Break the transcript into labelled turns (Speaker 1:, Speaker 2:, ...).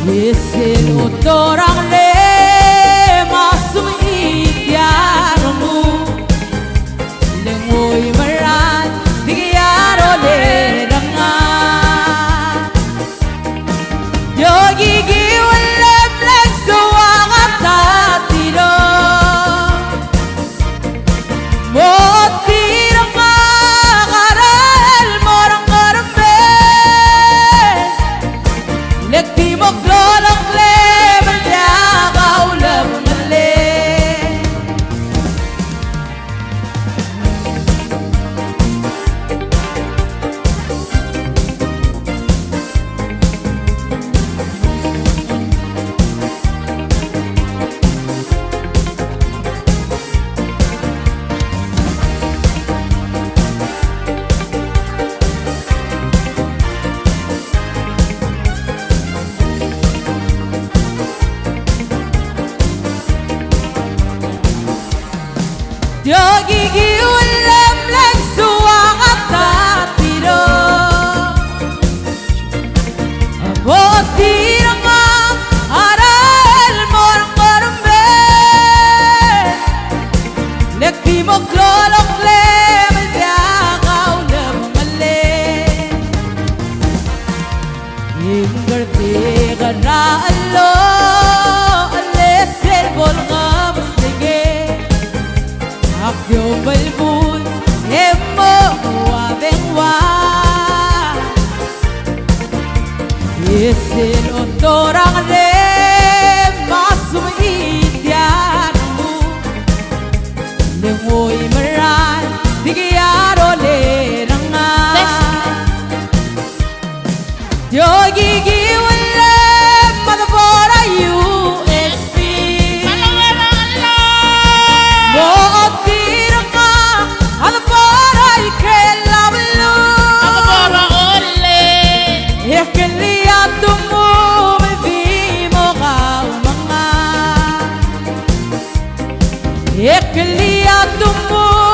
Speaker 1: Y es el odor angle masumi tiaramu lengoy maran digiyaro le ranga yogi giwale flexo agata tiro motira magaral morang garbe lektimo klolong le menjaga ulam ngale yogi giwalem lang suwakata tiro abotira nga aral morang karumbe lekti mo klolok le madyakaw na mangale ingarte ka na alo alesel bol nga masige Akyo balbun emo wabengwa Yesil otorang le masumitianamu Lengoy maran digiyaro le ranga Yogi giwale madabora USP Ek lihat tumu